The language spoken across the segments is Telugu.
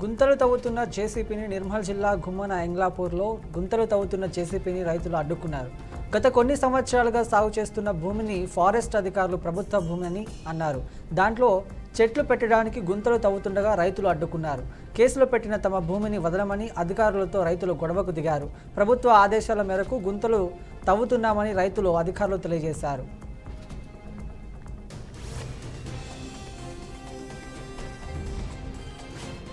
గుంతలు తవ్వుతున్న జేసీపీని నిర్మల్ జిల్లా గుమ్మన ఎంగ్లాపూర్లో గుంతలు తవ్వుతున్న జేసీపీని రైతులు అడ్డుకున్నారు. గత కొన్ని సంవత్సరాలుగా సాగు చేస్తున్న భూమిని ఫారెస్ట్ అధికారులు ప్రభుత్వ భూమి అని అన్నారు. దాంట్లో చెట్లు పెట్టడానికి గుంతలు తవ్వుతుండగా రైతులు అడ్డుకున్నారు. కేసులో పెట్టిన తమ భూమిని వదలమని అధికారులతో రైతులు గొడవకు దిగారు. ప్రభుత్వ ఆదేశాల మేరకు గుంతలు తవ్వుతున్నామని రైతులు అధికారులు తెలియజేశారు.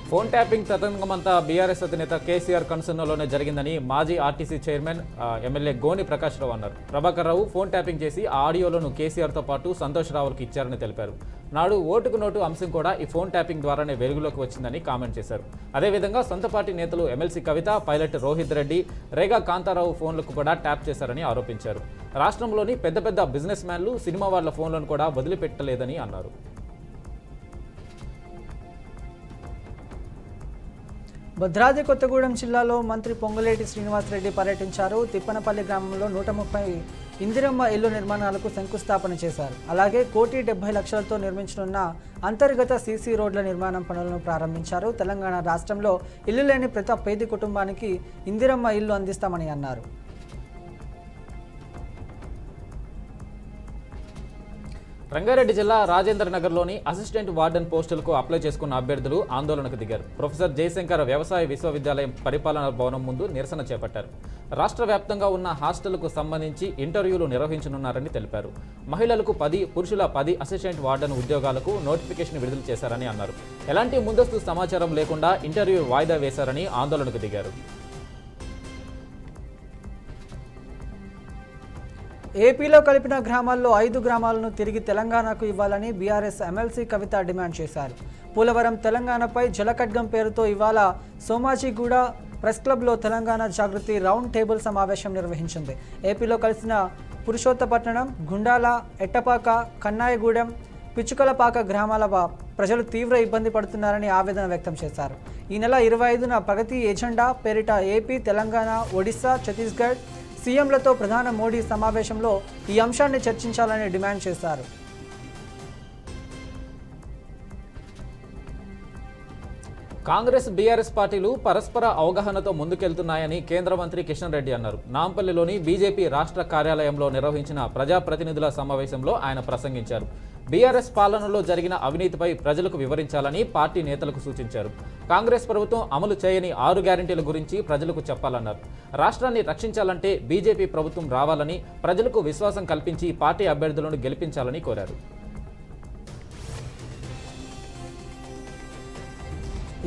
ఫోన్ ట్యాపింగ్ తతంగమంతా బీఆర్ఎస్ అధినేత కేసీఆర్ కన్సర్న్లోనే జరిగిందని మాజీ ఆర్టీసీ చైర్మన్ ఎమ్మెల్యే గోని ప్రకాష్ రావు అన్నారు. ప్రభాకర్ రావు ఫోన్ ట్యాపింగ్ చేసి ఆ ఆడియోలను కేసీఆర్తో పాటు సంతోష్ రావులకు ఇచ్చారని తెలిపారు. నాడు ఓటుకు నోటు అంశం కూడా ఈ ఫోన్ ట్యాపింగ్ ద్వారానే వెలుగులోకి వచ్చిందని కామెంట్ చేశారు. అదేవిధంగా సొంత పార్టీ నేతలు ఎమ్మెల్సీ కవిత, పైలట్ రోహిత్ రెడ్డి, రేగా కాంతారావు ఫోన్లకు కూడా ట్యాప్ చేశారని ఆరోపించారు. రాష్ట్రంలోని పెద్ద పెద్ద బిజినెస్ మ్యాన్లు, సినిమా వాళ్ల ఫోన్లను కూడా వదిలిపెట్టలేదని అన్నారు. భద్రాద్రి కొత్తగూడెం జిల్లాలో మంత్రి పొంగులేటి శ్రీనివాసరెడ్డి పర్యటించారు. తిప్పనపల్లి గ్రామంలో 130 ఇందిరమ్మ ఇల్లు నిర్మాణాలకు శంకుస్థాపన చేశారు. అలాగే 1,70,00,000తో నిర్మించనున్న అంతర్గత సీసీ రోడ్ల నిర్మాణం పనులను ప్రారంభించారు. తెలంగాణ రాష్ట్రంలో ఇల్లు లేని ప్రతి పేద కుటుంబానికి ఇందిరమ్మ ఇల్లు అందిస్తామని అన్నారు. రంగారెడ్డి జిల్లా రాజేంద్ర నగర్లోని అసిస్టెంట్ వార్డెన్ పోస్టులకు అప్లై చేసుకున్న అభ్యర్థులు ఆందోళనకు దిగారు. ప్రొఫెసర్ జయశంకర్ వ్యవసాయ విశ్వవిద్యాలయం పరిపాలనా భవనం ముందు నిరసన చేపట్టారు. రాష్ట్ర వ్యాప్తంగా ఉన్న హాస్టళ్లకు సంబంధించి ఇంటర్వ్యూలు నిర్వహించనున్నారని తెలిపారు. మహిళలకు 10, పురుషుల 10 అసిస్టెంట్ వార్డెన్ ఉద్యోగాలకు నోటిఫికేషన్ విడుదల చేశారని అన్నారు. ఎలాంటి ముందస్తు సమాచారం లేకుండా ఇంటర్వ్యూ వాయిదా వేశారని ఆందోళనకు దిగారు. ఏపీలో కలిపిన గ్రామాల్లో 5 గ్రామాలను తిరిగి తెలంగాణకు ఇవ్వాలని బీఆర్ఎస్ ఎమ్మెల్సీ కవిత డిమాండ్ చేశారు. పోలవరం తెలంగాణపై జలఖడ్గం పేరుతో ఇవాళ సోమాజిగూడ ప్రెస్ క్లబ్లో తెలంగాణ జాగృతి రౌండ్ టేబుల్ సమావేశం నిర్వహించింది. ఏపీలో కలిసిన పురుషోత్తపట్నం, గుండాల, ఎట్టపాక, కన్నాయగూడెం, పిచ్చుకలపాక గ్రామాల ప్రజలు తీవ్ర ఇబ్బంది పడుతున్నారని ఆవేదన వ్యక్తం చేశారు. ఈ నెల 25న ప్రగతి ఎజెండా పేరిట ఏపీ, తెలంగాణ, ఒడిశా, ఛత్తీస్గఢ్ సీఎంలతో ప్రధాని మోడీ సమావేశంలో ఈ అంశాన్ని చర్చించాలని డిమాండ్ చేశారు. కాంగ్రెస్, బీఆర్ఎస్ పార్టీలు పరస్పర అవగాహనతో ముందుకెళ్తున్నాయని కేంద్ర మంత్రి కిషన్ రెడ్డి అన్నారు. నాంపల్లిలోని బీజేపీ రాష్ట్ర కార్యాలయంలో నిర్వహించిన ప్రజాప్రతినిధుల సమావేశంలో ఆయన ప్రసంగించారు. బీఆర్ఎస్ పాలనలో జరిగిన అవినీతిపై ప్రజలకు వివరించాలని పార్టీ నేతలకు సూచించారు. కాంగ్రెస్ ప్రభుత్వం అమలు చేయని 6 గ్యారెంటీల గురించి ప్రజలకు చెప్పాలన్నారు. రాష్ట్రాన్ని రక్షించాలంటే బీజేపీ ప్రభుత్వం రావాలని, ప్రజలకు విశ్వాసం కల్పించి పార్టీ అభ్యర్థులను గెలిపించాలని కోరారు.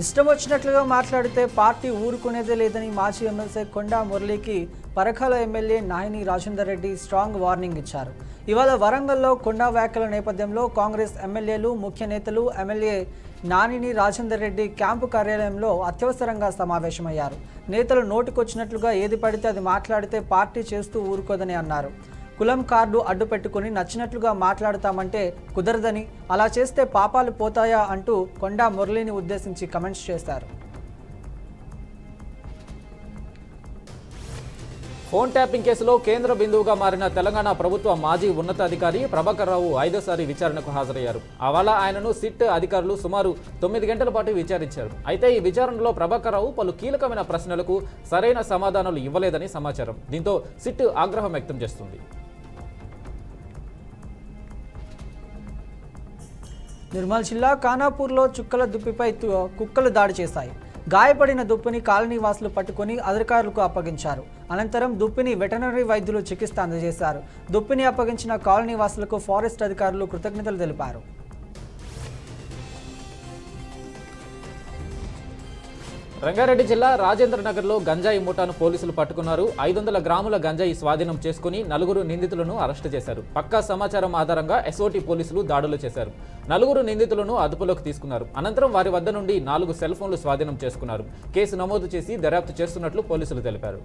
ఇష్టం వచ్చినట్లుగా మాట్లాడితే పార్టీ ఊరుకునేదే లేదని మాజీ ఎమ్మెల్సీ కొండా మురళీకి Parakala MLA Nayani Rajender Reddy strong warning ఇచ్చారు. ఇవాళ వరంగల్లో కొండా వ్యాఖ్యల నేపథ్యంలో కాంగ్రెస్ ఎమ్మెల్యేలు, ముఖ్య నేతలు ఎమ్మెల్యే నానిని రాజేందర్ రెడ్డి క్యాంపు కార్యాలయంలో అత్యవసరంగా సమావేశమయ్యారు. నేతలు నోటికొచ్చినట్లుగా ఏది పడితే అది మాట్లాడితే పార్టీ చేస్తూ ఊరుకోదని అన్నారు. కులం కార్డు అడ్డు పెట్టుకుని నచ్చినట్లుగా మాట్లాడతామంటే కుదరదని, అలా చేస్తే పాపాలు పోతాయా అంటూ కొండా మురళిని ఉద్దేశించి కమెంట్స్ చేశారు. ఫోన్ ట్యాపింగ్ కేసులో కేంద్ర బిందువుగా మారిన తెలంగాణ ప్రభుత్వ మాజీ ఉన్నతాధికారి ప్రభాకర్ రావు 5వ విచారణకు హాజరయ్యారు. ఆవాళ ఆయనను సిట్ అధికారులు సుమారు 9 గంటల పాటు విచారించారు. అయితే ఈ విచారణలో ప్రభాకర్ రావు పలు కీలకమైన ప్రశ్నలకు సరైన సమాధానాలు ఇవ్వలేదని సమాచారం. దీంతో సిట్ ఆగ్రహం వ్యక్తం చేస్తుంది. నిర్మల్ జిల్లా ఖానాపూర్లో చుక్కల దుప్పిపై కుక్కలు దాడి చేశాయి. గాయపడిన దుప్పిని కాలనీ వాసులు పట్టుకుని అధికారులకు అప్పగించారు. అనంతరం దుప్పిని వెటనరీ వైద్యులు చికిత్స అందజేశారు. దుప్పిని అప్పగించిన కాలనీ వాసులకు ఫారెస్ట్ అధికారులు కృతజ్ఞతలు తెలిపారు. రంగారెడ్డి జిల్లా రాజేంద్ర నగర్లో గంజాయి మూటాను పోలీసులు పట్టుకున్నారు. 500 గ్రాముల గంజాయి స్వాధీనం చేసుకుని 4 నిందితులను అరెస్టు చేశారు. పక్కా సమాచారం ఆధారంగా ఎస్ఓటీ పోలీసులు దాడులు చేశారు. 4 నిందితులను అదుపులోకి తీసుకున్నారు. అనంతరం వారి వద్ద నుండి 4 సెల్ ఫోన్లు స్వాధీనం చేసుకున్నారు. కేసు నమోదు చేసి దర్యాప్తు చేస్తున్నట్లు పోలీసులు తెలిపారు.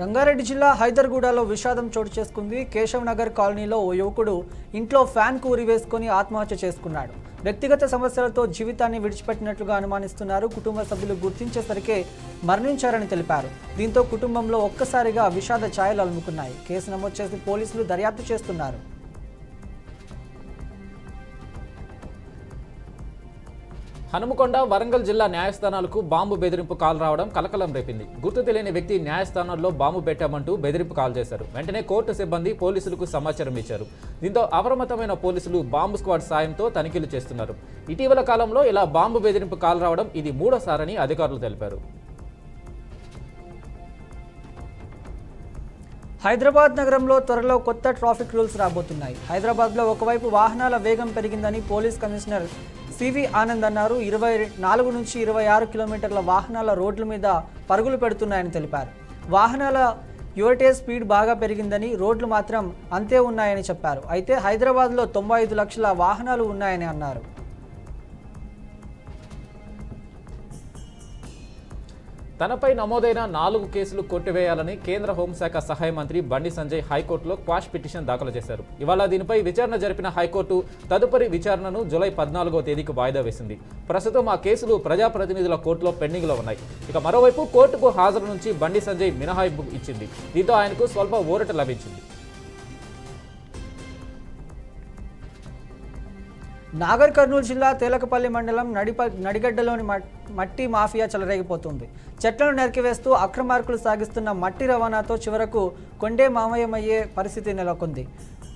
రంగారెడ్డి జిల్లా హైదర్గూడలో విషాదం చోటు చేసుకుంది. కేశవ్ నగర్ కాలనీలో ఓ యువకుడు ఇంట్లో ఫ్యాన్కు ఉరివేసుకుని ఆత్మహత్య చేసుకున్నాడు. వ్యక్తిగత సమస్యలతో జీవితాన్ని విడిచిపెట్టినట్లుగా అనుమానిస్తున్నారు. కుటుంబ సభ్యులు గుర్తించేసరికే మరణించారని తెలిపారు. దీంతో కుటుంబంలో ఒక్కసారిగా విషాద ఛాయలు అలుముకున్నాయి. కేసు నమోదు చేసి పోలీసులు దర్యాప్తు చేస్తున్నారు. హనుమకొండ వరంగల్ జిల్లా న్యాయస్థానాలకు బాంబు బెదిరింపు కాల్ రావడం కలకలం రేపింది. గుర్తు తెలియని వ్యక్తి న్యాయస్థానాల్లో బాంబు పెట్టామంటూ బెదిరింపు కాల్ చేశారు. వెంటనే కోర్టు సిబ్బంది పోలీసులకు సమాచారం ఇచ్చారు. దీంతో అప్రమత్తమైన పోలీసులు బాంబు స్క్వాడ్ సాయంతో తనిఖీలు చేస్తున్నారు. ఇటీవల కాలంలో ఇలా బాంబు బెదిరింపు కాల్ రావడం ఇది మూడోసారని అధికారులు తెలిపారు. హైదరాబాద్ నగరంలో త్వరలో కొత్త ట్రాఫిక్ రూల్స్ రాబోతున్నాయి. హైదరాబాద్లో ఒకవైపు వాహనాల వేగం పెరిగిందని పోలీస్ కమిషనర్ సివి ఆనంద్ అన్నారు. 24 నుంచి 26 కిలోమీటర్ల వాహనాల రోడ్ల మీద పరుగులు పెడుతున్నాయని తెలిపారు. వాహనాల యువటేజ్ స్పీడ్ బాగా పెరిగిందని, రోడ్లు మాత్రం అంతే ఉన్నాయని చెప్పారు. అయితే హైదరాబాద్లో 95 లక్షల వాహనాలు ఉన్నాయని అన్నారు. తనపై నమోదైన 4 కేసులు కొట్టివేయాలని కేంద్ర హోంశాఖ సహాయ మంత్రి బండి సంజయ్ హైకోర్టులో క్వాష్ పిటిషన్ దాఖలు చేశారు. ఇవాళ దీనిపై విచారణ జరిపిన హైకోర్టు తదుపరి విచారణను జూలై 14వ తేదీకి వాయిదా వేసింది. ప్రస్తుతం ఆ కేసులు ప్రజాప్రతినిధుల కోర్టులో పెండింగ్లో ఉన్నాయి. ఇక మరోవైపు కోర్టుకు హాజరు నుంచి బండి సంజయ్ మినహాయింపు ఇచ్చింది. దీంతో ఆయనకు స్వల్ప ఊరట లభించింది. నాగర్ కర్నూలు జిల్లా తేలకపల్లి మండలం నడిగడ్డలోని మట్టి మాఫియా చెలరేగిపోతుంది. చెట్లను నరికివేస్తూ అక్రమార్కులు సాగిస్తున్న మట్టి రవాణాతో చివరకు కొండే మామయ్యమయ్యే పరిస్థితి నెలకొంది.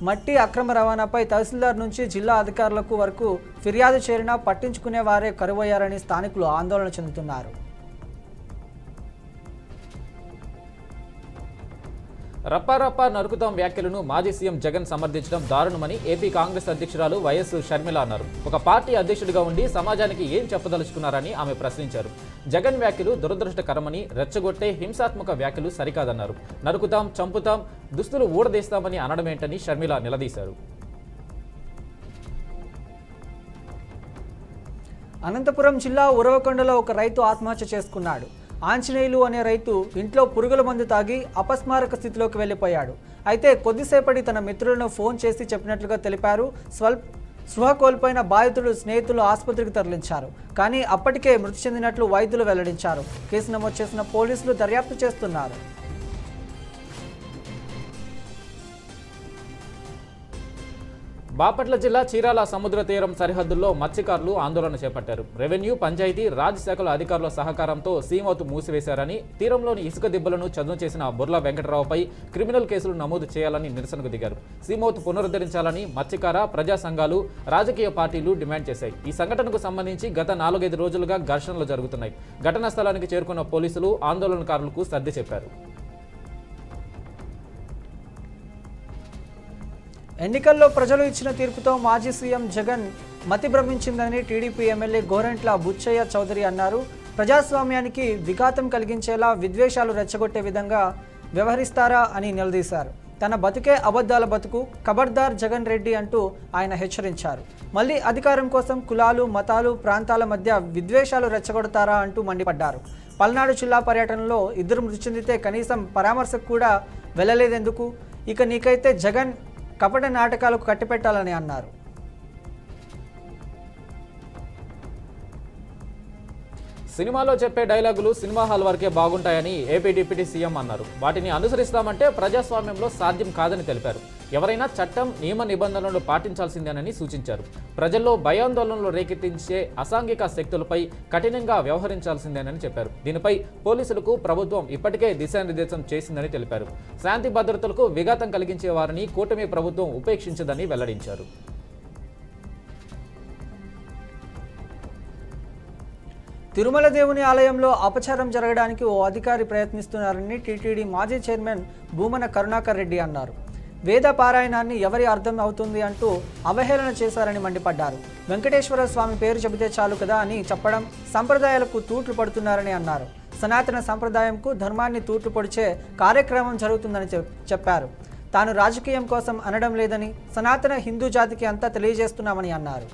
మట్టి అక్రమ రవాణాపై తహసీల్దార్ నుంచి జిల్లా అధికారులకు వరకు ఫిర్యాదు చేరినా పట్టించుకునే వారే కరువయ్యారని స్థానికులు ఆందోళన చెందుతున్నారు. రప్పారప్పా నరుకుతాం వ్యాఖ్యలను మాజీ సీఎం జగన్ సమర్థించడం దారుణమని ఏపీ కాంగ్రెస్ అధ్యక్షురాలు వైఎస్ షర్మిల అన్నారు. ఒక పార్టీ అధ్యక్షుడిగా ఉండి సమాజానికి ఏం చెప్పదలుచుకున్నారని ఆమె ప్రశ్నించారు. జగన్ వ్యాఖ్యలు దురదృష్టకరమని, రెచ్చగొట్టే హింసాత్మక వ్యాఖ్యలు సరికాదన్నారు. నరుకుతాం, చంపుతాం, దుస్తులు ఊడదీస్తామని అనడమేంటని షర్మిల నిలదీశారు. అనంతపురం జిల్లా ఉరవకొండలో ఒక రైతు ఆత్మహత్య చేసుకున్నాడు. ఆంజనేయులు అనే రైతు ఇంట్లో పురుగుల మందు తాగి అపస్మారక స్థితిలోకి వెళ్లిపోయాడు. అయితే కొద్దిసేపటి తన మిత్రులను ఫోన్ చేసి చెప్పినట్లుగా తెలిపారు. స్పృహ కోల్పోయిన బాధితుడు స్నేహితులు ఆసుపత్రికి తరలించారు. కానీ అప్పటికే మృతి చెందినట్లు వైద్యులు వెల్లడించారు. కేసు నమోదు చేసిన పోలీసులు దర్యాప్తు చేస్తున్నారు. బాపట్ల జిల్లా చీరాల సముద్ర తీరం సరిహద్దుల్లో మత్స్యకారులు ఆందోళన చేపట్టారు. రెవెన్యూ, పంచాయతీ రాజ్ శాఖల అధికారుల సహకారంతో సీమౌత్ మూసివేశారని, తీరంలోని ఇసుక దిబ్బలను చదును చేసిన బుర్ల వెంకటరావుపై క్రిమినల్ కేసులు నమోదు చేయాలని నిరసనకు దిగారు. సీమౌత్ పునరుద్ధరించాలని మత్స్యకార, ప్రజా సంఘాలు, రాజకీయ పార్టీలు డిమాండ్ చేశాయి. ఈ సంఘటనకు సంబంధించి గత 4-5 రోజులుగా ఘర్షణలు జరుగుతున్నాయి. ఘటనా స్థలానికి చేరుకున్న పోలీసులు ఆందోళనకారులకు సర్ది చెప్పారు. ఎన్నికల్లో ప్రజలు ఇచ్చిన తీర్పుతో మాజీ సీఎం జగన్ మతి భ్రమించిందని టీడీపీ ఎమ్మెల్యే గోరంట్ల బుచ్చయ్య చౌదరి అన్నారు. ప్రజాస్వామ్యానికి విఘాతం కలిగించేలా, విద్వేషాలు రెచ్చగొట్టే విధంగా వ్యవహరిస్తారా అని నిలదీశారు. తన బతుకే అబద్ధాల బతుకు, ఖబర్దార్ జగన్ రెడ్డి అంటూ ఆయన హెచ్చరించారు. మళ్ళీ అధికారం కోసం కులాలు, మతాలు, ప్రాంతాల మధ్య విద్వేషాలు రెచ్చగొడతారా అంటూ మండిపడ్డారు. పల్నాడు జిల్లా పర్యటనలో 2 మృతి చెందితే కనీసం పరామర్శకు కూడా వెళ్ళలేదెందుకు? ఇక నీకైతే జగన్ కపట నాటకాలకు కట్టిపెట్టాలని అన్నారు. సినిమాలో చెప్పే డైలాగులు సినిమా హాల్ వరకే బాగుంటాయని ఏపీ డిప్యూటీ సీఎం అన్నారు. వాటిని అనుసరిస్తామంటే ప్రజాస్వామ్యంలో సాధ్యం కాదని తెలిపారు. ఎవరైనా చట్టం, నియమ నిబంధనలను పాటించాల్సిందేనని సూచించారు. ప్రజల్లో భయాందోళనలు రేకెత్తించే అసాంఘిక శక్తులపై కఠినంగా వ్యవహరించాల్సిందేనని చెప్పారు. దీనిపై పోలీసులకు ప్రభుత్వం ఇప్పటికే దిశానిర్దేశం చేసిందని తెలిపారు. శాంతి భద్రతలకు విఘాతం కలిగించే వారిని కూటమి ప్రభుత్వం ఉపేక్షించదని వెల్లడించారు. తిరుమల దేవుని ఆలయంలో అపచారం జరగడానికి ఓ అధికారి ప్రయత్నిస్తున్నారని టీటీడీ మాజీ చైర్మన్ భూమన కరుణాకర్ రెడ్డి అన్నారు. వేద పారాయణాన్ని ఎవరి అర్థం అవుతుంది అంటూ అవహేళన చేశారని మండిపడ్డారు. వెంకటేశ్వర స్వామి పేరు చెబితే చాలు కదా అని చెప్పడం సంప్రదాయాలకు తూట్లు పడుతున్నారని అన్నారు. సనాతన సంప్రదాయంకు, ధర్మాన్ని తూట్లు పొడిచే కార్యక్రమం జరుగుతుందని చెప్పారు. తాను రాజకీయం కోసం అనడం లేదని, సనాతన హిందూ జాతికి అంతా తెలియజేస్తున్నామని అన్నారు.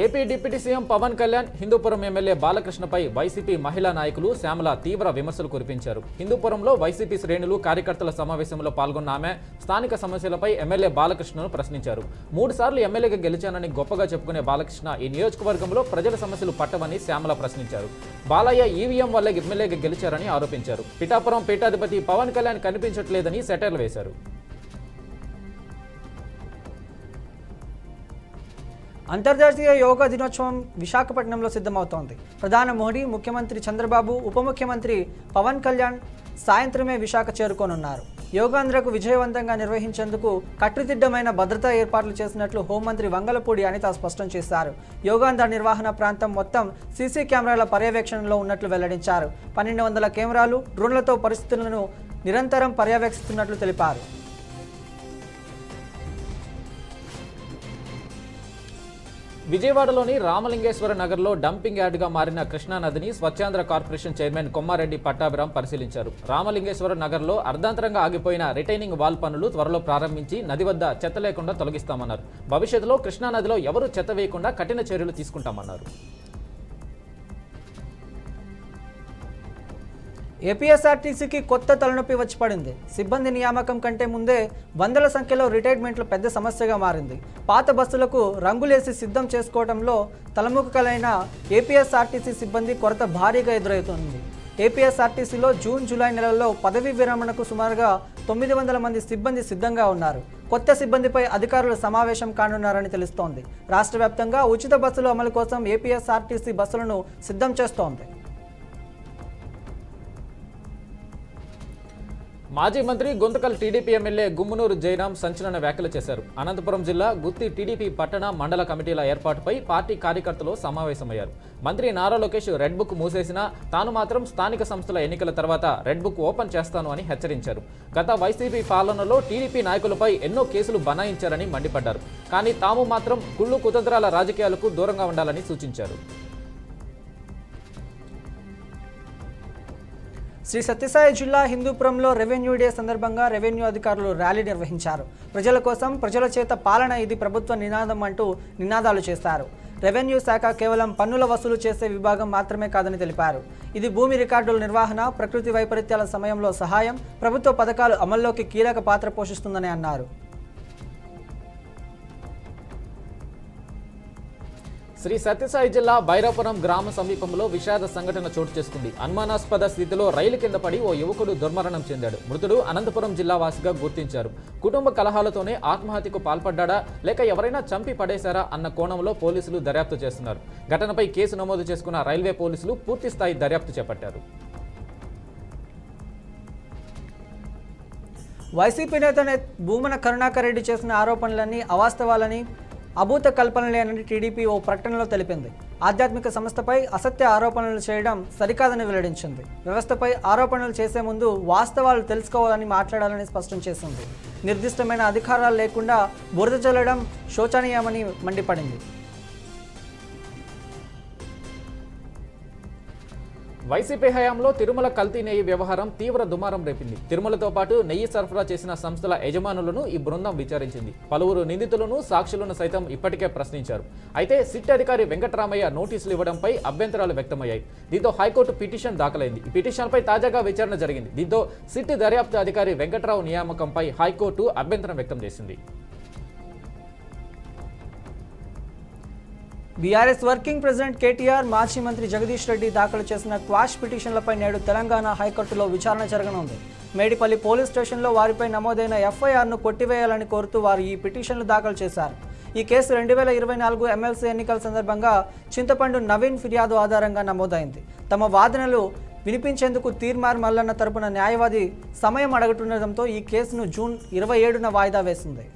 AP deputy CM Pawan Kalyan, Hindupuram MLA బాలకృష్ణపై వైసీపీ మహిళా నాయకులు శ్యామల తీవ్ర విమర్శలు కురిపించారు. హిందూపురంలో వైసీపీ శ్రేణులు, కార్యకర్తల సమావేశంలో పాల్గొన్న ఆమె స్థానిక సమస్యలపై ఎమ్మెల్యే బాలకృష్ణను ప్రశ్నించారు. 3 సార్లు ఎమ్మెల్యేగా గెలిచానని గొప్పగా చెప్పుకునే బాలకృష్ణ ఈ నియోజకవర్గంలో ప్రజల సమస్యలు పట్టవని శ్యామల ప్రశ్నించారు. బాలయ్య ఈవీఎం వల్ల ఎమ్మెల్యేగా గెలిచారని ఆరోపించారు. పిఠాపురం పీఠాధిపతి పవన్ కళ్యాణ్ కనిపించట్లేదని సెటైర్లు వేశారు. అంతర్జాతీయ యోగా దినోత్సవం విశాఖపట్నంలో సిద్ధమవుతోంది. ప్రధాని మోడీ, ముఖ్యమంత్రి చంద్రబాబు, ఉప ముఖ్యమంత్రి పవన్ కళ్యాణ్ సాయంత్రమే విశాఖ చేరుకోనున్నారు. యోగాంధ్రకు విజయవంతంగా నిర్వహించేందుకు కట్టుదిట్టమైన భద్రతా ఏర్పాట్లు చేసినట్లు హోంమంత్రి వంగలపూడి అనిత స్పష్టం చేశారు. యోగాంధ్ర నిర్వహణ ప్రాంతం మొత్తం సీసీ కెమెరాల పర్యవేక్షణలో ఉన్నట్లు వెల్లడించారు. 1200 కెమెరాలు, డ్రోన్లతో పరిస్థితులను నిరంతరం పర్యవేక్షిస్తున్నట్లు తెలిపారు. విజయవాడలోని రామలింగేశ్వర నగర్లో డంపింగ్ యార్డ్గా మారిన కృష్ణానదిని స్వచ్ఛాంధ్ర కార్పొరేషన్ చైర్మన్ కొమ్మారెడ్డి పట్టాభిరామ్ పరిశీలించారు. రామలింగేశ్వర నగర్లో అర్ధాంతరంగా ఆగిపోయిన రిటైనింగ్ వాల్ పనులు త్వరలో ప్రారంభించి నది వద్ద చెత్త లేకుండా తొలగిస్తామన్నారు. భవిష్యత్తులో కృష్ణానదిలో ఎవరూ చెత్త వేయకుండా కఠిన చర్యలు తీసుకుంటామన్నారు. ఏపీఎస్ఆర్టీసీకి కొత్త తలనొప్పి వచ్చి పడింది. సిబ్బంది నియామకం కంటే ముందే వందల సంఖ్యలో రిటైర్మెంట్లు పెద్ద సమస్యగా మారింది. పాత బస్సులకు రంగులేసి సిద్ధం చేసుకోవడంలో తలముఖకలైన ఏపీఎస్ఆర్టీసీ సిబ్బంది కొరత భారీగా ఎదురవుతోంది. ఏపీఎస్ఆర్టీసీలో జూన్, జూలై నెలల్లో పదవీ విరమణకు సుమారుగా 900 మంది సిబ్బంది సిద్ధంగా ఉన్నారు. కొత్త సిబ్బందిపై అధికారులు సమావేశం కానున్నారని తెలుస్తోంది. రాష్ట్ర వ్యాప్తంగా ఉచిత బస్సుల అమలు కోసం ఏపీఎస్ఆర్టీసీ బస్సులను సిద్ధం చేస్తోంది. మాజీ మంత్రి గుంతకల్ టీడీపీ ఎమ్మెల్యే గుమ్మనూరు జయరాం సంచలన వ్యాఖ్యలు చేశారు. అనంతపురం జిల్లా గుత్తి టీడీపీ పట్టణ మండల కమిటీల ఏర్పాటుపై పార్టీ కార్యకర్తలు సమావేశమయ్యారు. మంత్రి నారా లోకేష్ రెడ్ బుక్ మూసేసినా తాను మాత్రం స్థానిక సంస్థల ఎన్నికల తర్వాత రెడ్ బుక్ ఓపెన్ చేస్తాను అని హెచ్చరించారు. గత వైసీపీ పాలనలో టీడీపీ నాయకులపై ఎన్నో కేసులు బనాయించారని మండిపడ్డారు. కానీ తాము మాత్రం కుళ్ళు కుతంత్రాల రాజకీయాలకు దూరంగా ఉండాలని సూచించారు. శ్రీ సత్యసాయి జిల్లా హిందూపురంలో రెవెన్యూ డే సందర్భంగా రెవెన్యూ అధికారులు ర్యాలీ నిర్వహించారు. ప్రజల కోసం, ప్రజల చేత పాలన ఇది ప్రభుత్వ నినాదం అంటూ నినాదాలు చేశారు. రెవెన్యూ శాఖ కేవలం పన్నుల వసూలు చేసే విభాగం మాత్రమే కాదని తెలిపారు. ఇది భూమి రికార్డుల నిర్వహణ, ప్రకృతి వైపరీత్యాల సమయంలో సహాయం, ప్రభుత్వ పథకాలు అమల్లోకి కీలక పాత్ర పోషిస్తుందని అన్నారు. శ్రీ సత్యసాయి జిల్లా బైరాపురం గ్రామ సమీపంలో విషాద సంఘటన చోటు చేసుకుంది. అనుమానాస్పద స్థితిలో రైలు కింద పడి ఓ యువకుడు దుర్మరణం చెందాడు. మృతుడు అనంతపురం జిల్లా వాసిగా గుర్తించారు. కుటుంబ కలహాలతోనే ఆత్మహత్యకు పాల్పడ్డా లేక ఎవరైనా చంపి పడేశారా అన్న కోణంలో పోలీసులు దర్యాప్తు చేస్తున్నారు. ఘటనపై కేసు నమోదు చేసుకున్న రైల్వే పోలీసులు పూర్తి స్థాయి దర్యాప్తు చేపట్టారు. వైసీపీ నేత భూమన కరుణాకర్ రెడ్డి చేసిన ఆరోపణలన్నీ అవాస్తవాలని, అభూత కల్పనలేనని టీడీపీ ఓ ప్రకటనలో తెలిపింది. ఆధ్యాత్మిక సంస్థపై అసత్య ఆరోపణలు చేయడం సరికాదని వెల్లడించింది. వ్యవస్థపై ఆరోపణలు చేసే ముందు వాస్తవాలు తెలుసుకోవాలని మాట్లాడాలని స్పష్టం చేసింది. నిర్దిష్టమైన అధికారాలు లేకుండా బురద చల్లడం శోచనీయమని మండిపడింది. వైసీపీ హయాంలో తిరుమల కల్తీ నెయ్యి వ్యవహారం తీవ్ర దుమారం రేపింది. తిరుమలతో పాటు నెయ్యి సరఫరా చేసిన సంస్థల యజమానులను ఈ బృందం విచారించింది. పలువురు నిందితులను, సాక్షులను సైతం ఇప్పటికే ప్రశ్నించారు. అయితే సిట్ అధికారి వెంకటరామయ్య నోటీసులు ఇవ్వడంపై అభ్యంతరాలు వ్యక్తమయ్యాయి. దీంతో హైకోర్టు పిటిషన్ దాఖలైంది. ఈ పిటిషన్పై తాజాగా విచారణ జరిగింది. దీంతో సిట్ దర్యాప్తు అధికారి వెంకటరావు నియామకంపై హైకోర్టు అభ్యంతరం వ్యక్తం చేసింది. బీఆర్ఎస్ వర్కింగ్ ప్రెసిడెంట్ కేటీఆర్, మాజీ మంత్రి జగదీష్ రెడ్డి దాఖలు చేసిన క్వాష్ పిటిషన్లపై నేడు తెలంగాణ హైకోర్టులో విచారణ జరగనుంది. మేడిపల్లి పోలీస్ స్టేషన్లో వారిపై నమోదైన ఎఫ్ఐఆర్ను కొట్టివేయాలని కోరుతూ వారు ఈ పిటిషన్లు దాఖలు చేశారు. ఈ కేసు 2024 ఎమ్మెల్సీ ఎన్నికల సందర్భంగా చింతపండు నవీన్ ఫిర్యాదు ఆధారంగా నమోదైంది. తమ వాదనలు వినిపించేందుకు తీర్మార్ మల్లన్న తరపున న్యాయవాది సమయం అడుగుతుండటంతో ఈ కేసును జూన్ 27న వాయిదా వేసింది.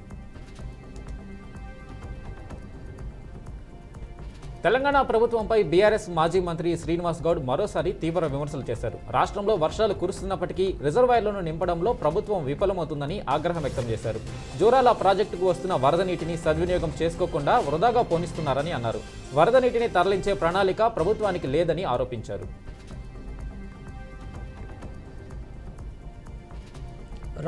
తెలంగాణ ప్రభుత్వంపై బీఆర్ఎస్ మాజీ మంత్రి శ్రీనివాస్ గౌడ్ మరోసారి తీవ్ర విమర్శలు చేశారు. రాష్ట్రంలో వర్షాలు కురుస్తున్నప్పటికీ రిజర్వాయర్లను నింపడంలో ప్రభుత్వం విఫలమవుతుందని ఆగ్రహం వ్యక్తం చేశారు. జోరాల ప్రాజెక్టుకు వస్తున్న వరద నీటిని సద్వినియోగం చేసుకోకుండా వృధాగా పోనిస్తున్నారని అన్నారు. వరద నీటిని తరలించే ప్రణాళిక ప్రభుత్వానికి లేదని ఆరోపించారు.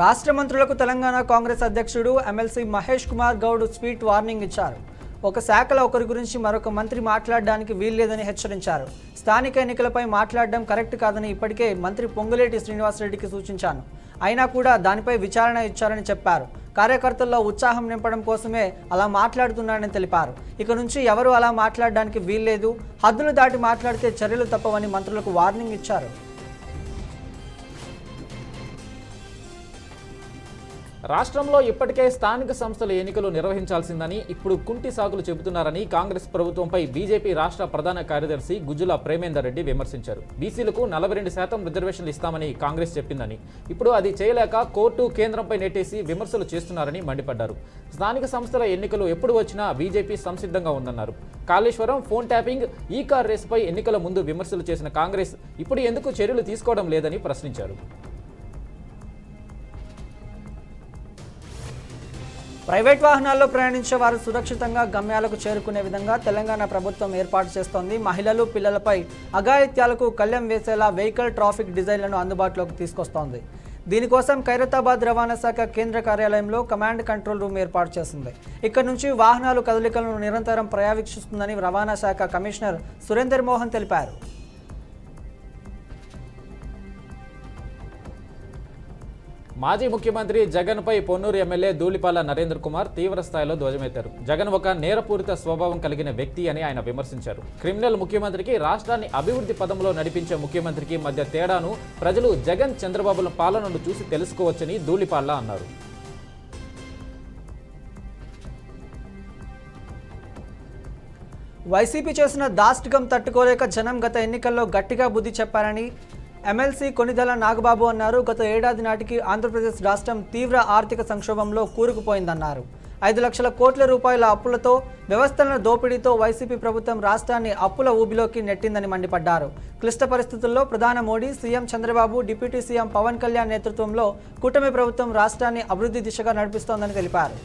రాష్ట్ర మంత్రులకు తెలంగాణ కాంగ్రెస్ అధ్యక్షుడు MLC Mahesh Kumar Goud sweet warning ఇచ్చారు. ఒక శాఖలో ఒకరి గురించి మరొక మంత్రి మాట్లాడడానికి వీల్లేదని హెచ్చరించారు. స్థానిక ఎన్నికలపై మాట్లాడడం కరెక్ట్ కాదని ఇప్పటికే మంత్రి పొంగులేటి శ్రీనివాసరెడ్డికి సూచించాను. అయినా కూడా దానిపై విచారణ ఇచ్చారని చెప్పారు. కార్యకర్తల్లో ఉత్సాహం నింపడం కోసమే అలా మాట్లాడుతున్నారని తెలిపారు. ఇక నుంచి ఎవరు అలా మాట్లాడడానికి వీల్లేదు, హద్దులు దాటి మాట్లాడితే చర్యలు తప్పవని మంత్రులకు వార్నింగ్ ఇచ్చారు. రాష్ట్రంలో ఇప్పటికే స్థానిక సంస్థల ఎన్నికలు నిర్వహించాల్సిందని ఇప్పుడు కుంటి సాకులు చెబుతున్నారని కాంగ్రెస్ ప్రభుత్వంపై బీజేపీ రాష్ట్ర ప్రధాన కార్యదర్శి గుజ్జుల ప్రేమేందర్ రెడ్డి విమర్శించారు. బీసీలకు 42% రిజర్వేషన్లు ఇస్తామని కాంగ్రెస్ చెప్పిందని, ఇప్పుడు అది చేయలేక కోర్టు కేంద్రంపై నెట్టేసి విమర్శలు చేస్తున్నారని మండిపడ్డారు. స్థానిక సంస్థల ఎన్నికలు ఎప్పుడు వచ్చినా బీజేపీ సంసిద్ధంగా ఉందన్నారు. కాళేశ్వరం, ఫోన్ ట్యాపింగ్, ఈ కార్ రేసుపై ఎన్నికల ముందు విమర్శలు చేసిన కాంగ్రెస్ ఇప్పుడు ఎందుకు చర్యలు తీసుకోవడం లేదని ప్రశ్నించారు. ప్రైవేట్ వాహనాల్లో ప్రయాణించే వారు సురక్షితంగా గమ్యాలకు చేరుకునే విధంగా తెలంగాణ ప్రభుత్వం ఏర్పాటు చేస్తోంది. మహిళలు, పిల్లలపై అఘాయిత్యాలకు కళ్లెం వేసేలా వెహికల్ ట్రాఫిక్ డిజైన్లను అందుబాటులోకి తీసుకొస్తోంది. దీనికోసం ఖైరతాబాద్ రవాణా శాఖ కేంద్ర కార్యాలయంలో కమాండ్ కంట్రోల్ రూమ్ ఏర్పాటు చేసింది. ఇక్కడ నుంచి వాహనాలు కదలికలను నిరంతరం పర్యవేక్షిస్తుందని రవాణా శాఖ కమిషనర్ సురేందర్ మోహన్ తెలిపారు. మాజీ ముఖ్యమంత్రి జగన్పై పొన్నూరు ఎమ్మెల్యే ధూళిపాల నరేంద్ర కుమార్ తీవ్ర స్థాయిలో ధ్వజమెత్తారు. జగన్ ఒక నేరపూరిత స్వభావం కలిగిన వ్యక్తి అని ఆయన విమర్శించారు. క్రిమినల్ ముఖ్యమంత్రికి, రాష్ట్రాన్ని అభివృద్ధి పదంలో నడిపించే ముఖ్యమంత్రికి మధ్య తేడాను ప్రజలు జగన్, చంద్రబాబుల పాలనను చూసి తెలుసుకోవచ్చని ధూళిపాల అన్నారు. వైసీపీ చేసిన దాష్టికం తట్టుకోలేక జనం గత ఎన్నికల్లో గట్టిగా బుద్ధి చెప్పారని ఎమ్మెల్సీ కొనిదెల నాగబాబు అన్నారు. గత ఏడాది నాటికి ఆంధ్రప్రదేశ్ రాష్ట్రం తీవ్ర ఆర్థిక సంక్షోభంలో కూరుకుపోయిందన్నారు. 5 లక్షల కోట్ల రూపాయల అప్పులతో, వ్యవస్థల దోపిడీతో వైసీపీ ప్రభుత్వం రాష్ట్రాన్ని అప్పుల ఊబిలోకి నెట్టిందని మండిపడ్డారు. క్లిష్ట పరిస్థితుల్లో ప్రధాని Modi, CM Chandrababu, deputy CM Pawan Kalyan నేతృత్వంలో కూటమి ప్రభుత్వం రాష్ట్రాన్ని అభివృద్ధి దిశగా నడిపిస్తోందని తెలిపారు.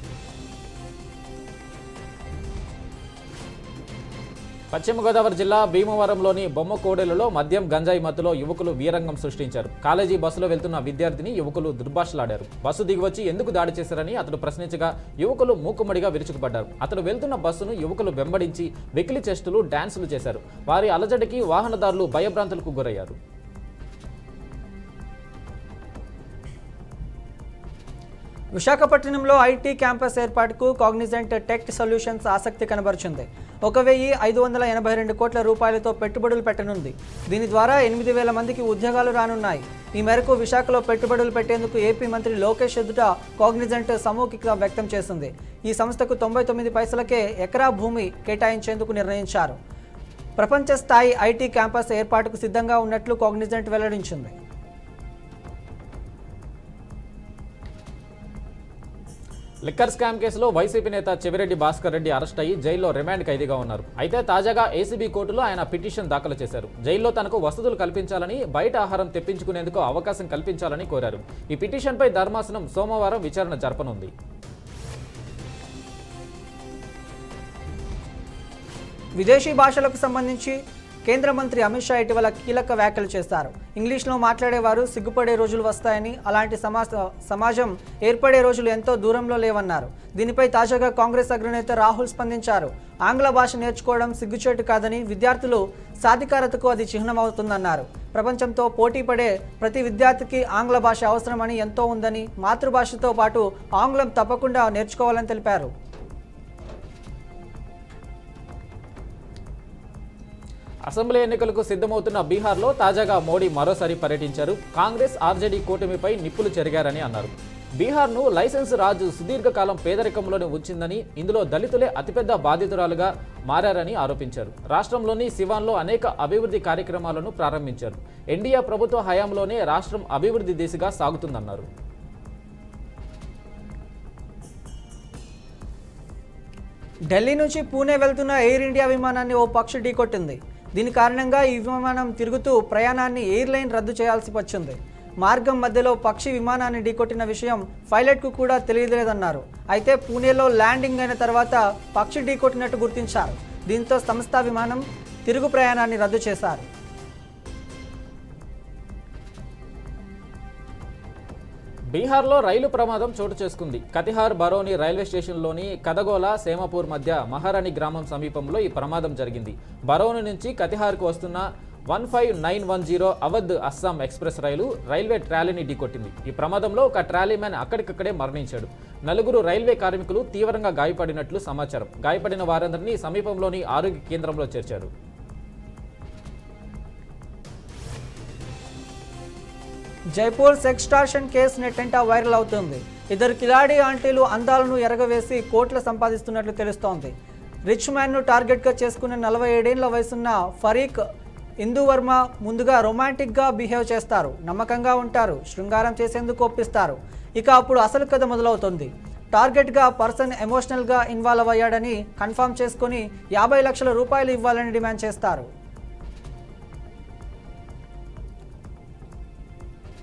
పశ్చిమ గోదావరి జిల్లా భీమవరంలోని బొమ్మకోడెలలో మద్యం, గంజాయి మత్తులో యువకులు వీరంగం సృష్టించారు. కాలేజీ బస్సులో వెళ్తున్న విద్యార్థిని యువకులు దుర్భాషలాడారు. బస్సు దిగివచ్చి ఎందుకు దాడి చేశారని అతడు ప్రశ్నించగా యువకులు మూకుమ్మడిగా విరుచుకుపడ్డారు. అతడు వెళ్తున్న బస్సును యువకులు వెంబడించి వెకిలి చేష్టలు, డాన్సులు చేశారు. వారి అలజడికి వాహనదారులు భయభ్రాంతులకు గురయ్యారు. విశాఖపట్నంలో ఐటీ క్యాంపస్ ఏర్పాటుకు కాగ్నిజెంట్ టెక్ సొల్యూషన్స్ ఆసక్తి కనబరిచింది. 1,582 కోట్ల రూపాయలతో పెట్టుబడులు పెట్టనుంది. దీని ద్వారా 8,000 మందికి ఉద్యోగాలు రానున్నాయి. ఈ మేరకు విశాఖలో పెట్టుబడులు పెట్టేందుకు ఏపీ మంత్రి లోకేష్ ఎదుట కాగ్నిజెంట్ సమూహిక వ్యక్తం చేసింది. ఈ సంస్థకు 99 పైసలకే ఎకరా భూమి కేటాయించేందుకు నిర్ణయించారు. ప్రపంచ స్థాయి ఐటీ క్యాంపస్ ఏర్పాటుకు సిద్ధంగా ఉన్నట్లు కాగ్నిజెంట్ వెల్లడించింది. లిక్కర్ స్కామ్ కేసులో వైసీపీ నేత చెవిరెడ్డి భాస్కర్ రెడ్డి అరెస్ట్ అయ్యి జైల్లో రిమాండ్ ఖైదీగా ఉన్నారు. అయితే తాజాగా ఏసీబీ కోర్టులో ఆయన పిటిషన్ దాఖలు చేశారు. జైల్లో తనకు వసతులు కల్పించాలని, బయట ఆహారం తెప్పించుకునేందుకు అవకాశం కల్పించాలని కోరారు. ఈ పిటిషన్పై ధర్మాసనం సోమవారం విచారణ జరపనుంది. విదేశీ భాషలకు సంబంధించి కేంద్ర మంత్రి అమిత్ షా ఇటీవల కీలక వ్యాఖ్యలు చేశారు. ఇంగ్లీష్లో మాట్లాడేవారు సిగ్గుపడే రోజులు వస్తాయని, అలాంటి సమాజం ఏర్పడే రోజులు ఎంతో దూరంలో లేవన్నారు. దీనిపై తాజాగా కాంగ్రెస్ అగ్రనేత రాహుల్ స్పందించారు. ఆంగ్ల భాష నేర్చుకోవడం సిగ్గుచేటు కాదని, విద్యార్థులు సాధికారతకు అది చిహ్నమవుతుందన్నారు. ప్రపంచంతో పోటీ పడే ప్రతి విద్యార్థికి ఆంగ్ల భాష అవసరమని ఎంతో ఉందని, మాతృభాషతో పాటు ఆంగ్లం తప్పకుండా నేర్చుకోవాలని తెలిపారు. అసెంబ్లీ ఎన్నికలకు సిద్ధమవుతున్న బీహార్లో తాజాగా మోడీ మరోసారి పర్యటించారు. కాంగ్రెస్, ఆర్జేడీ కూటమిపై నిప్పులు చెరిగారని అన్నారు. బీహార్ను లైసెన్స్ రాజు సుదీర్ఘకాలం పేదరికంలోనే ఉంచిందని, ఇందులో దళితులే అతిపెద్ద బాధితురాలుగా మారారని ఆరోపించారు. రాష్ట్రంలోని సివాన్లో అనేక అభివృద్ధి కార్యక్రమాలను ప్రారంభించారు. ఎన్డీఏ ప్రభుత్వ హయాంలోనే రాష్ట్రం అభివృద్ధి దిశగా సాగుతుందన్నారు. ఢిల్లీ నుంచి పూణే వెళ్తున్న ఎయిర్ ఇండియా విమానాన్ని ఓ పక్షి ఢీకొట్టింది. దీని కారణంగా ఈ విమానం తిరుగుతూ ప్రయాణాన్ని ఎయిర్లైన్ రద్దు చేయాల్సి వచ్చింది. మార్గం మధ్యలో పక్షి విమానాన్ని ఢీకొట్టిన విషయం పైలట్కు కూడా తెలియలేదన్నారు. అయితే పూణేలో ల్యాండింగ్ అయిన తర్వాత పక్షి ఢీకొట్టినట్టు గుర్తించారు. దీంతో సంస్థ విమానం తిరుగు ప్రయాణాన్ని రద్దు చేశారు. బీహార్లో రైలు ప్రమాదం చోటు చేసుకుంది. కతిహార్ బరౌని రైల్వే స్టేషన్లోని కదగోల, సేమాపూర్ మధ్య మహారాణి గ్రామం సమీపంలో ఈ ప్రమాదం జరిగింది. బరౌని నుంచి కతిహార్కు వస్తున్న 15910 అవధ్ అస్సాం ఎక్స్ప్రెస్ రైల్వే ట్రాలీని ఢీకొట్టింది. ఈ ప్రమాదంలో ఒక ట్రాలీమ్యాన్ అక్కడికక్కడే మరణించాడు. 4 రైల్వే కార్మికులు తీవ్రంగా గాయపడినట్లు సమాచారం. గాయపడిన వారందరినీ సమీపంలోని ఆరోగ్య కేంద్రంలో చేర్చారు. జైపూర్ సెక్స్టార్షన్ కేసు నెట్టంట వైరల్ అవుతుంది. ఇద్దరు కిలాడి ఆంటీలు అందాలను ఎరగవేసి కోట్లు సంపాదిస్తున్నట్లు తెలుస్తోంది. రిచ్ మ్యాన్ను టార్గెట్గా చేసుకున్న 47 ఏళ్ల వయసున్న ఫరీక్ ఇందు వర్మ ముందుగా రొమాంటిక్గా బిహేవ్ చేస్తారు, నమ్మకంగా ఉంటారు, శృంగారం చేసేందుకు ఒప్పిస్తారు. ఇక అప్పుడు అసలు కథ మొదలవుతుంది. టార్గెట్గా పర్సన్ ఎమోషనల్గా ఇన్వాల్వ్ అయ్యాడని కన్ఫర్మ్ చేసుకుని 50 లక్షల రూపాయలు ఇవ్వాలని డిమాండ్ చేస్తారు.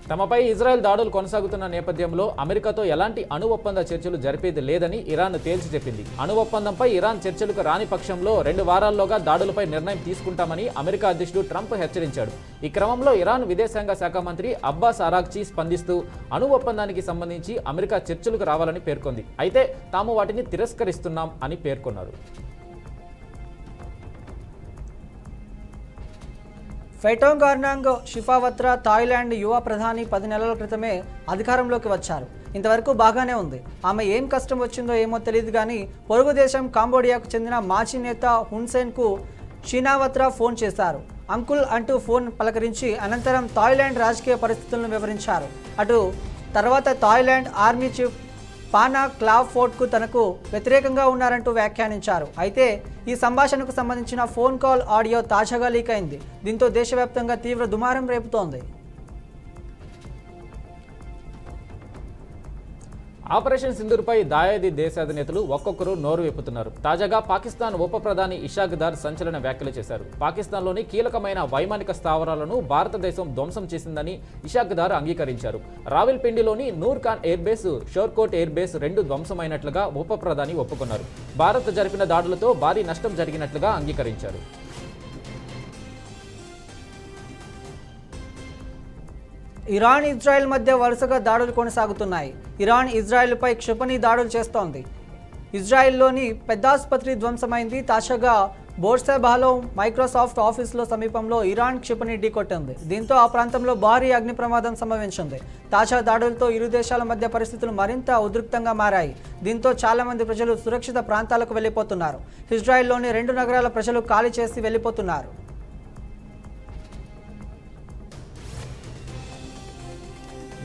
తమపై ఇజ్రాయెల్ దాడులు కొనసాగుతున్న నేపథ్యంలో అమెరికాతో ఎలాంటి అణు ఒప్పంద చర్చలు జరిపేది లేదని ఇరాన్ తేల్చి చెప్పింది. అణు ఒప్పందంపై ఇరాన్ చర్చలకు రాని పక్షంలో 2 వారాల్లోగా దాడులపై నిర్ణయం తీసుకుంటామని అమెరికా అధ్యక్షుడు ట్రంప్ హెచ్చరించాడు. ఈ క్రమంలో ఇరాన్ విదేశాంగ శాఖ మంత్రి అబ్బాస్ అరాగ్చీ స్పందిస్తూ అణు ఒప్పందానికి సంబంధించి అమెరికా చర్చలకు రావాలని పేర్కొంది. అయితే తాము వాటిని తిరస్కరిస్తున్నాం అని పేర్కొన్నారు. ఫెటోంగార్నాంగ్ షిఫావత్రా థాయిలాండ్ యువ ప్రధాని 10 నెలల క్రితమే అధికారంలోకి వచ్చారు. ఇంతవరకు బాగానే ఉంది. ఆమె ఏం కష్టం వచ్చిందో ఏమో తెలియదు కానీ పొరుగు దేశం కాంబోడియాకు చెందిన మాజీ నేత హున్సేన్కు షినావత్రా ఫోన్ చేశారు. అంకుల్ అంటూ ఫోన్ పలకరించి అనంతరం థాయిలాండ్ రాజకీయ పరిస్థితులను వివరించారు. అటు తర్వాత థాయిలాండ్ ఆర్మీ చీఫ్ పానా క్లాఫోర్డ్కు తనకు వ్యతిరేకంగా ఉన్నారంటూ వ్యాఖ్యానించారు. అయితే ఈ సంభాషణకు సంబంధించిన ఫోన్ కాల్ ఆడియో తాజాగా లీక్ అయింది. దీంతో దేశవ్యాప్తంగా తీవ్ర దుమారం రేపుతోంది. ఆపరేషన్ సింధూర్పై దాయాది దేశాధినేతలు ఒక్కొక్కరు నోరు విప్పుతున్నారు. తాజాగా పాకిస్తాన్ ఉప ప్రధాని ఇషాక్ దార్ సంచలన వ్యాఖ్యలు చేశారు. పాకిస్తాన్లోని కీలకమైన వైమానిక స్థావరాలను భారతదేశం ధ్వంసం చేసిందని ఇషాక్ దార్ అంగీకరించారు. రావెల్పిండిలోని నూర్ ఖాన్ ఎయిర్బేస్, షోర్కోట్ ఎయిర్బేస్ 2 ధ్వంసమైనట్లుగా ఉప ప్రధాని ఒప్పుకున్నారు. భారత్ జరిపిన దాడులతో భారీ నష్టం జరిగినట్లుగా అంగీకరించారు. ఇరాన్ ఇజ్రాయెల్ మధ్య వరుసగా దాడులు కొనసాగుతున్నాయి. ఇరాన్ ఇజ్రాయెల్పై క్షిపణి దాడులు చేస్తోంది. ఇజ్రాయెల్లోని పెద్ద ఆసుపత్రి ధ్వంసమైంది. తాజాగా బోర్సెబాలో మైక్రోసాఫ్ట్ ఆఫీసులో సమీపంలో ఇరాన్ క్షిపణి ఢీకొట్టింది. దీంతో ఆ ప్రాంతంలో భారీ అగ్ని ప్రమాదం సంభవించింది. తాజా దాడులతో ఇరు దేశాల మధ్య పరిస్థితులు మరింత ఉద్రిక్తంగా మారాయి. దీంతో చాలా మంది ప్రజలు సురక్షిత ప్రాంతాలకు వెళ్లిపోతున్నారు. ఇజ్రాయెల్లోని 2 నగరాల ప్రజలు ఖాళీ చేసి వెళ్లిపోతున్నారు.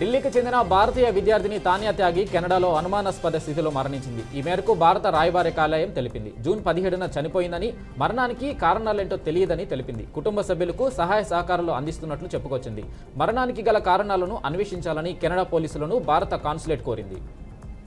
ఢిల్లీకి చెందిన భారతీయ విద్యార్థిని తాన్యా త్యాగి కెనడాలో అనుమానాస్పద స్థితిలో మరణించింది. ఈ మేరకు భారత రాయబార కార్యాలయం తెలిపింది. జూన్ 17న చనిపోయిందని, మరణానికి కారణాలేంటో తెలియదని తెలిపింది. కుటుంబ సభ్యులకు సహాయ సహకారాలు అందిస్తున్నట్లు చెప్పుకొచ్చింది. మరణానికి గల కారణాలను అన్వేషించాలని కెనడా పోలీసులను భారత కాన్సులేట్ కోరింది.